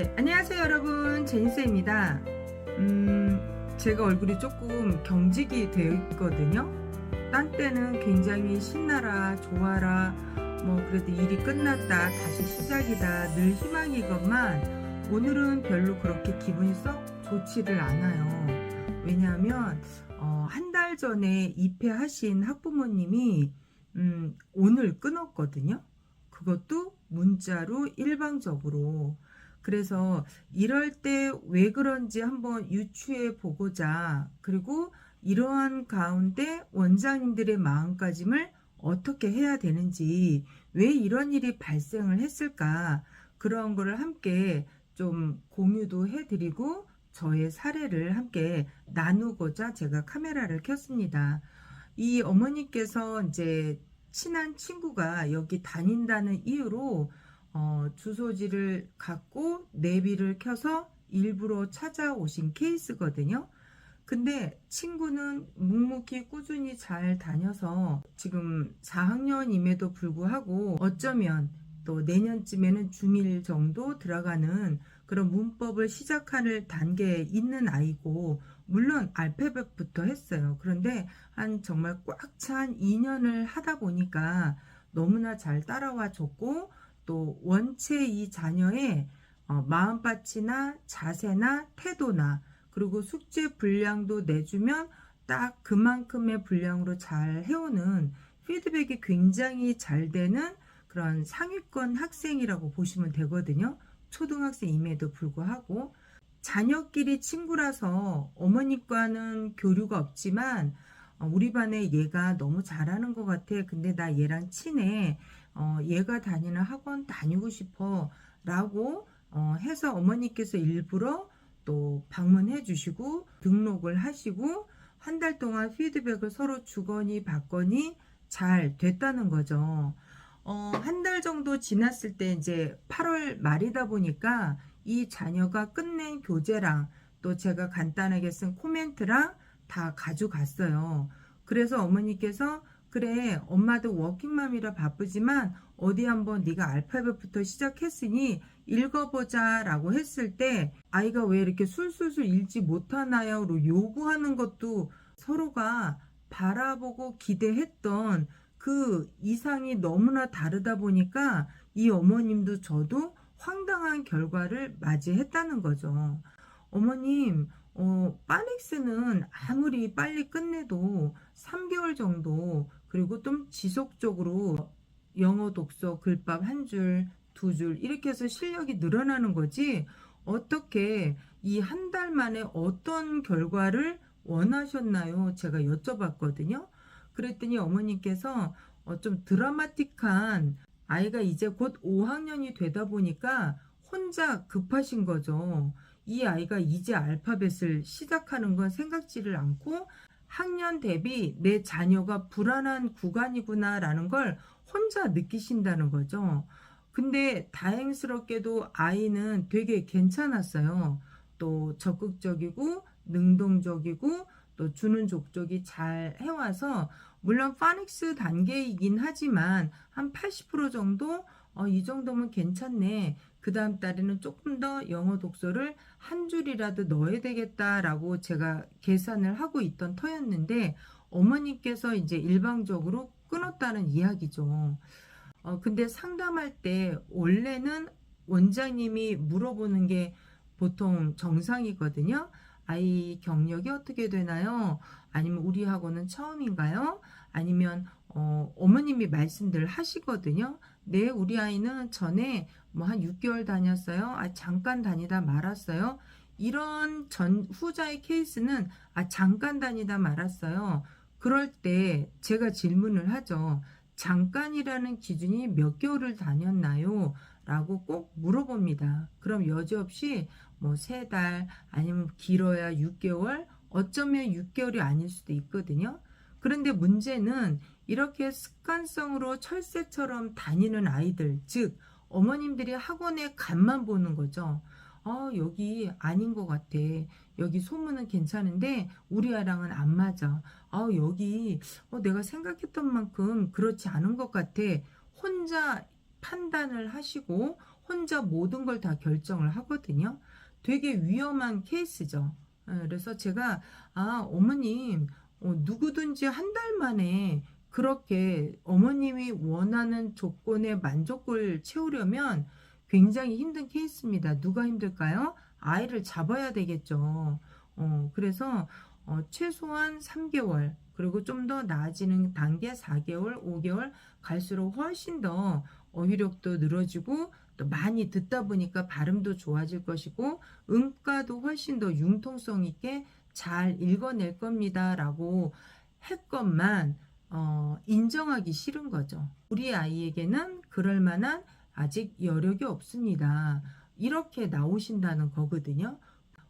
네, 안녕하세요 여러분, 제니스입니다. 제가 얼굴이 조금 경직이 되어 있거든요. 딴 때는 굉장히 신나라 좋아라 뭐 그래도 일이 끝났다 다시 시작이다 늘 희망이건만 오늘은 별로 그렇게 기분이 썩 좋지를 않아요. 왜냐하면 한 달 전에 입회하신 학부모님이 오늘 끊었거든요. 그것도 문자로 일방적으로. 그래서 이럴 때 왜 그런지 한번 유추해 보고자, 그리고 이러한 가운데 원장님들의 마음가짐을 어떻게 해야 되는지, 왜 이런 일이 발생을 했을까, 그런 거를 함께 좀 공유도 해드리고 저의 사례를 함께 나누고자 제가 카메라를 켰습니다. 이 어머니께서 이제 친한 친구가 여기 다닌다는 이유로 주소지를 갖고 내비를 켜서 일부러 찾아오신 케이스거든요. 근데 친구는 묵묵히 꾸준히 잘 다녀서 지금 4학년임에도 불구하고 어쩌면 또 내년쯤에는 중1 정도 들어가는 그런 문법을 시작할 단계에 있는 아이고, 물론 알파벳부터 했어요. 그런데 한 정말 꽉 찬 2년을 하다 보니까 너무나 잘 따라와 줬고, 또 원체 이 자녀의 마음밭이나 자세나 태도나 그리고 숙제 분량도 내주면 딱 그만큼의 분량으로 잘 해오는 피드백이 굉장히 잘 되는 그런 상위권 학생이라고 보시면 되거든요. 초등학생임에도 불구하고 자녀끼리 친구라서 어머니과는 교류가 없지만 우리 반에 얘가 너무 잘하는 것 같아. 근데 나 얘랑 친해. 얘가 다니는 학원 다니고 싶어. 라고 해서 어머니께서 일부러 또 방문해 주시고 등록을 하시고 한 달 동안 피드백을 서로 주거니 받거니 잘 됐다는 거죠. 한 달 정도 지났을 때 이제 8월 말이다 보니까 이 자녀가 끝낸 교재랑 또 제가 간단하게 쓴 코멘트랑 다 가져갔어요. 그래서 어머니께서 그래, 엄마도 워킹맘이라 바쁘지만 어디 한번 네가 알파벳부터 시작했으니 읽어보자 라고 했을 때 아이가 왜 이렇게 술술술 읽지 못하나요? 로 요구하는 것도 서로가 바라보고 기대했던 그 이상이 너무나 다르다 보니까 이 어머님도 저도 황당한 결과를 맞이했다는 거죠. 어머님, 파닉스는 아무리 빨리 끝내도 3개월 정도, 그리고 좀 지속적으로 영어 독서 글밥 한 줄, 두 줄, 이렇게 해서 실력이 늘어나는 거지, 어떻게 이 한 달 만에 어떤 결과를 원하셨나요? 제가 여쭤봤거든요. 그랬더니 어머니께서 좀 드라마틱한, 아이가 이제 곧 5학년이 되다 보니까 혼자 급하신 거죠. 이 아이가 이제 알파벳을 시작하는 건 생각지를 않고 학년 대비 내 자녀가 불안한 구간이구나라는 걸 혼자 느끼신다는 거죠. 근데 다행스럽게도 아이는 되게 괜찮았어요. 또 적극적이고 능동적이고 또 주는 족족이 잘 해와서, 물론 파닉스 단계이긴 하지만 한 80% 정도 이 정도면 괜찮네. 그 다음 달에는 조금 더 영어 독서를 한 줄이라도 넣어야 되겠다라고 제가 계산을 하고 있던 터였는데 어머니께서 이제 일방적으로 끊었다는 이야기죠. 근데 상담할 때 원래는 원장님이 물어보는 게 보통 정상이거든요. 아이 경력이 어떻게 되나요? 아니면 우리 학원은 처음인가요? 아니면 어머님이 말씀들 하시거든요. 네, 우리 아이는 전에 뭐 한 6개월 다녔어요. 잠깐 다니다 말았어요. 이런 후자의 케이스는 잠깐 다니다 말았어요. 그럴 때 제가 질문을 하죠. 잠깐이라는 기준이 몇 개월을 다녔나요? 라고 꼭 물어봅니다. 그럼 여지없이 뭐 3달 아니면 길어야 6개월, 어쩌면 6개월이 아닐 수도 있거든요. 그런데 문제는 이렇게 습관성으로 철새처럼 다니는 아이들, 즉 어머님들이 학원에 간만 보는 거죠. 여기 아닌 것 같아. 여기 소문은 괜찮은데 우리 아랑은 안 맞아. 여기 내가 생각했던 만큼 그렇지 않은 것 같아. 혼자 판단을 하시고 혼자 모든 걸 다 결정을 하거든요. 되게 위험한 케이스죠. 그래서 제가 어머님, 누구든지 한 달 만에 그렇게 어머님이 원하는 조건의 만족을 채우려면 굉장히 힘든 케이스입니다. 누가 힘들까요? 아이를 잡아야 되겠죠. 그래서 최소한 3개월, 그리고 좀 더 나아지는 단계 4개월, 5개월 갈수록 훨씬 더 어휘력도 늘어지고 또 많이 듣다 보니까 발음도 좋아질 것이고 음가도 훨씬 더 융통성 있게 잘 읽어낼 겁니다 라고 했건만 인정하기 싫은 거죠. 우리 아이에게는 그럴 만한 아직 여력이 없습니다. 이렇게 나오신다는 거거든요.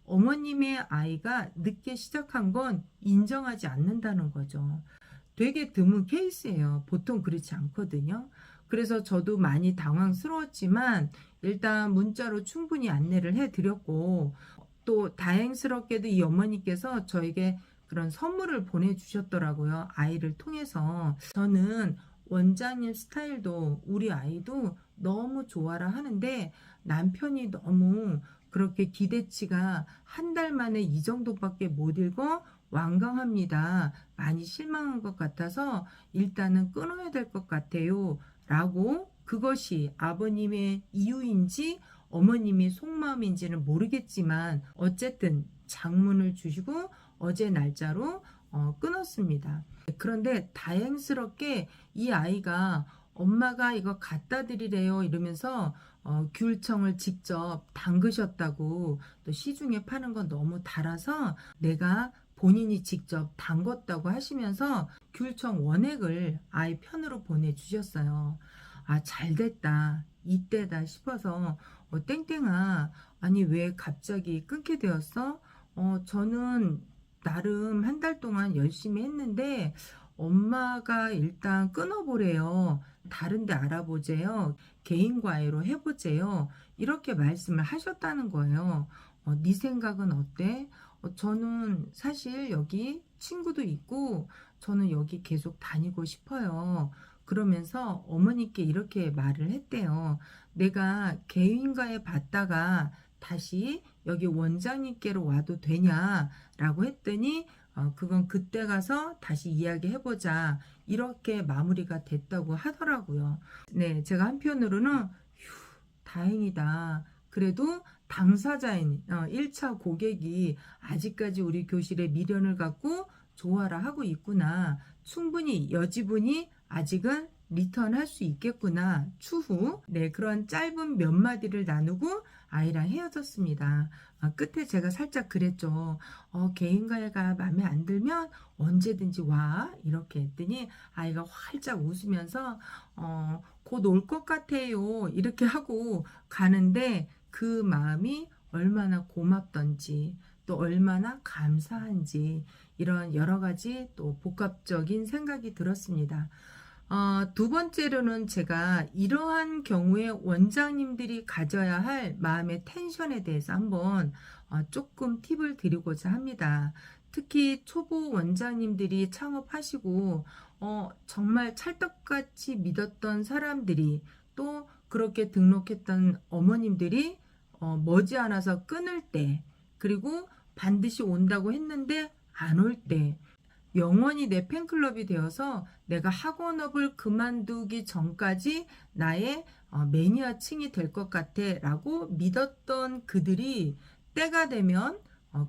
어머님의 아이가 늦게 시작한 건 인정하지 않는다는 거죠. 되게 드문 케이스예요. 보통 그렇지 않거든요. 그래서 저도 많이 당황스러웠지만 일단 문자로 충분히 안내를 해드렸고, 또 다행스럽게도 이 어머니께서 저에게 그런 선물을 보내주셨더라고요. 아이를 통해서. 저는 원장님 스타일도 우리 아이도 너무 좋아라 하는데 남편이 너무 그렇게 기대치가 한 달 만에 이 정도밖에 못 읽어 완강합니다. 많이 실망한 것 같아서 일단은 끊어야 될 것 같아요. 라고, 그것이 아버님의 이유인지 어머님이 속마음인지는 모르겠지만 어쨌든 장문을 주시고 어제 날짜로 끊었습니다. 그런데 다행스럽게 이 아이가 엄마가 이거 갖다 드리래요 이러면서 귤청을 직접 담그셨다고, 또 시중에 파는 건 너무 달아서 내가 본인이 직접 담궜다고 하시면서 귤청 원액을 아이 편으로 보내주셨어요. 잘됐다, 이때다 싶어서 땡땡아, 아니 왜 갑자기 끊게 되었어? 저는 나름 한 달 동안 열심히 했는데 엄마가 일단 끊어보래요. 다른 데 알아보재요. 개인 과외로 해보재요. 이렇게 말씀을 하셨다는 거예요. 네 생각은 어때? 저는 사실 여기 친구도 있고 저는 여기 계속 다니고 싶어요. 그러면서 어머니께 이렇게 말을 했대요. 내가 개인과외 받다가 다시 여기 원장님께로 와도 되냐라고 했더니 그건 그때 가서 다시 이야기해보자, 이렇게 마무리가 됐다고 하더라고요. 네, 제가 한편으로는 다행이다. 그래도 당사자인 1차 고객이 아직까지 우리 교실에 미련을 갖고 좋아라 하고 있구나. 충분히 여지분이 아직은 리턴할 수 있겠구나. 추후 그런 짧은 몇 마디를 나누고 아이랑 헤어졌습니다. 끝에 제가 살짝 그랬죠. 개인과외가 마음에 안 들면 언제든지 와, 이렇게 했더니 아이가 활짝 웃으면서 곧 올 것 같아요, 이렇게 하고 가는데 그 마음이 얼마나 고맙던지 또 얼마나 감사한지 이런 여러 가지 또 복합적인 생각이 들었습니다. 두 번째로는 제가 이러한 경우에 원장님들이 가져야 할 마음의 텐션에 대해서 한번 조금 팁을 드리고자 합니다. 특히 초보 원장님들이 창업하시고 정말 찰떡같이 믿었던 사람들이, 또 그렇게 등록했던 어머님들이 머지않아서 끊을 때, 그리고 반드시 온다고 했는데 안 올 때, 영원히 내 팬클럽이 되어서 내가 학원업을 그만두기 전까지 나의 매니아층이 될 것 같아 라고 믿었던 그들이 때가 되면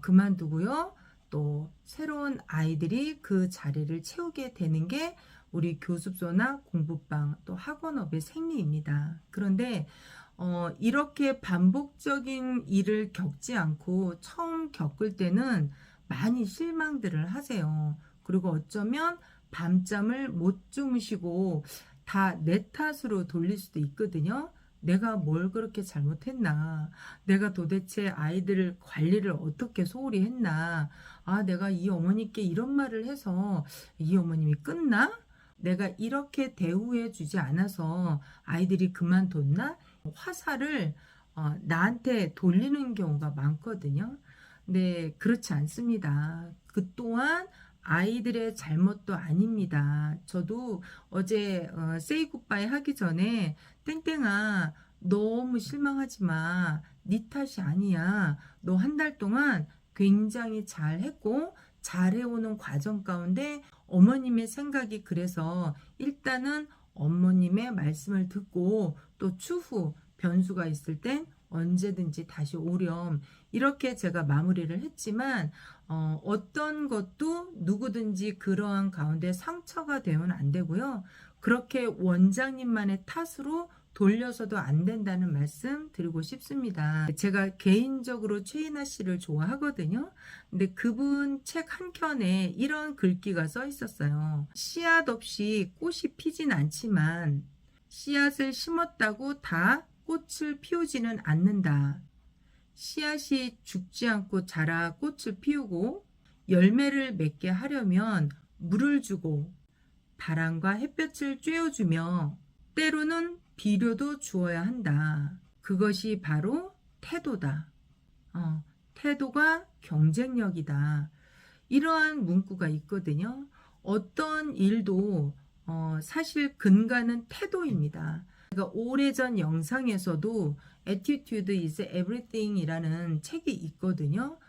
그만두고요. 또 새로운 아이들이 그 자리를 채우게 되는 게 우리 교습소나 공부방 또 학원업의 생리입니다. 그런데 이렇게 반복적인 일을 겪지 않고 처음 겪을 때는 많이 실망들을 하세요. 그리고 어쩌면 밤잠을 못 주무시고 다 내 탓으로 돌릴 수도 있거든요. 내가 뭘 그렇게 잘못했나? 내가 도대체 아이들 관리를 어떻게 소홀히 했나? 내가 이 어머니께 이런 말을 해서 이 어머님이 끊나? 내가 이렇게 대우해 주지 않아서 아이들이 그만뒀나? 화살을 나한테 돌리는 경우가 많거든요. 네, 그렇지 않습니다. 그 또한 아이들의 잘못도 아닙니다. 저도 어제 세이 굿바이 하기 전에 땡땡아, 너무 실망하지 마. 네 탓이 아니야. 너 한 달 동안 굉장히 잘했고 잘해오는 과정 가운데 어머님의 생각이 그래서 일단은 어머님의 말씀을 듣고 또 추후 변수가 있을 땐 언제든지 다시 오렴. 이렇게 제가 마무리를 했지만 어떤 것도 누구든지 그러한 가운데 상처가 되면 안 되고요. 그렇게 원장님만의 탓으로 돌려서도 안 된다는 말씀 드리고 싶습니다. 제가 개인적으로 최인아 씨를 좋아하거든요. 근데 그분 책 한 켠에 이런 글귀가 써 있었어요. 씨앗 없이 꽃이 피진 않지만 씨앗을 심었다고 다 꽃을 피우지는 않는다. 씨앗이 죽지 않고 자라 꽃을 피우고 열매를 맺게 하려면 물을 주고 바람과 햇볕을 쬐어주며 때로는 비료도 주어야 한다. 그것이 바로 태도다. 태도가 경쟁력이다. 이러한 문구가 있거든요. 어떤 일도 사실 근간은 태도입니다. 그러니까 오래전 영상에서도 Attitude is Everything 이라는 책이 있거든요.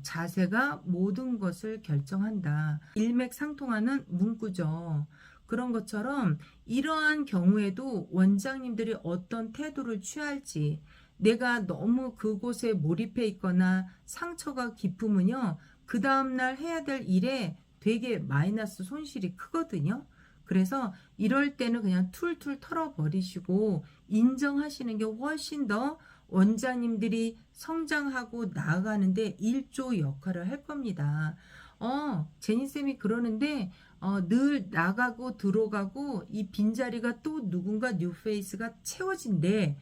자세가 모든 것을 결정한다. 일맥상통하는 문구죠. 그런 것처럼 이러한 경우에도 원장님들이 어떤 태도를 취할지, 내가 너무 그곳에 몰입해 있거나 상처가 깊으면요, 그 다음날 해야 될 일에 되게 마이너스 손실이 크거든요. 그래서 이럴 때는 그냥 툴툴 털어버리시고 인정하시는 게 훨씬 더 원장님들이 성장하고 나아가는데 일조 역할을 할 겁니다. 제니쌤이 그러는데 늘 나가고 들어가고 이 빈자리가 또 누군가 뉴페이스가 채워진대.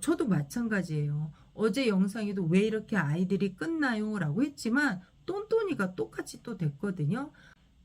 저도 마찬가지예요. 어제 영상에도 왜 이렇게 아이들이 끝나요? 라고 했지만 똔똔이가 똑같이 또 됐거든요.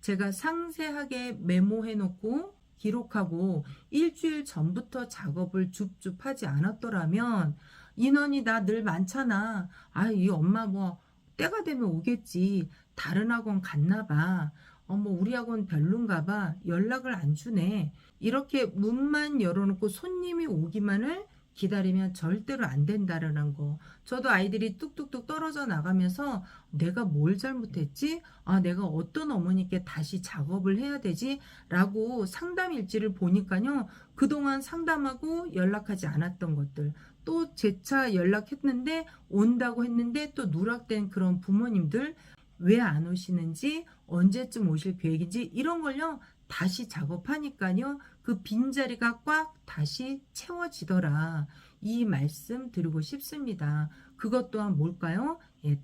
제가 상세하게 메모해 놓고 기록하고 일주일 전부터 작업을 줍줍하지 않았더라면 인원이 나 늘 많잖아. 이 엄마 뭐 때가 되면 오겠지. 다른 학원 갔나 봐. 뭐 우리 학원 별론가 봐. 연락을 안 주네. 이렇게 문만 열어놓고 손님이 오기만을 기다리면 절대로 안 된다라는 거. 저도 아이들이 뚝뚝뚝 떨어져 나가면서 내가 뭘 잘못했지? 내가 어떤 어머니께 다시 작업을 해야 되지? 라고 상담 일지를 보니까요. 그동안 상담하고 연락하지 않았던 것들. 또 재차 연락했는데 온다고 했는데 또 누락된 그런 부모님들 왜 안 오시는지 언제쯤 오실 계획인지 이런 걸요. 다시 작업하니까요. 그 빈자리가 꽉 다시 채워지더라. 이 말씀 드리고 싶습니다. 그것 또한 뭘까요?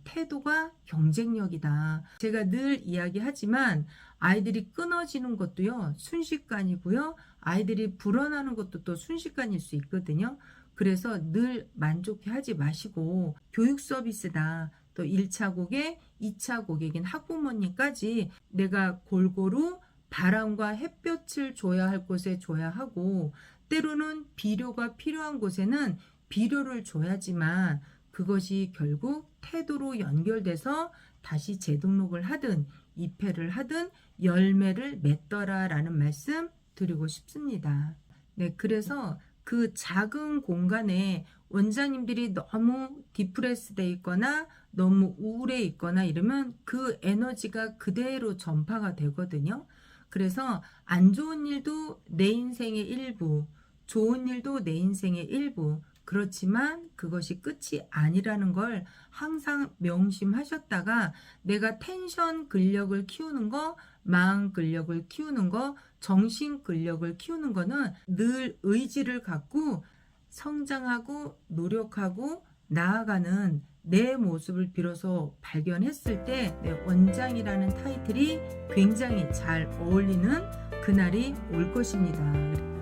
태도가 경쟁력이다. 제가 늘 이야기하지만 아이들이 끊어지는 것도요. 순식간이고요. 아이들이 불어나는 것도 또 순식간일 수 있거든요. 그래서 늘 만족해 하지 마시고 교육 서비스다. 또 1차 고객, 2차 고객인 학부모님까지 내가 골고루 바람과 햇볕을 줘야 할 곳에 줘야 하고 때로는 비료가 필요한 곳에는 비료를 줘야지만 그것이 결국 태도로 연결돼서 다시 재등록을 하든 입회를 하든 열매를 맺더라 라는 말씀 드리고 싶습니다. 네, 그래서 그 작은 공간에 원장님들이 너무 디프레스 돼 있거나 너무 우울해 있거나 이러면 그 에너지가 그대로 전파가 되거든요. 그래서 안 좋은 일도 내 인생의 일부, 좋은 일도 내 인생의 일부. 그렇지만 그것이 끝이 아니라는 걸 항상 명심하셨다가 내가 텐션 근력을 키우는 거, 마음 근력을 키우는 거, 정신 근력을 키우는 거는 늘 의지를 갖고 성장하고 노력하고 나아가는 내 모습을 비로소 발견했을 때 내 원장이라는 타이틀이 굉장히 잘 어울리는 그날이 올 것입니다.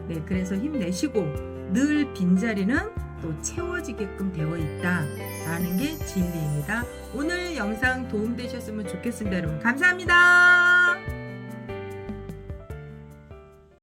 네, 그래서 힘내시고 늘 빈자리는 또 채워지게끔 되어 있다라는 게 진리입니다. 오늘 영상 도움되셨으면 좋겠습니다. 여러분 감사합니다.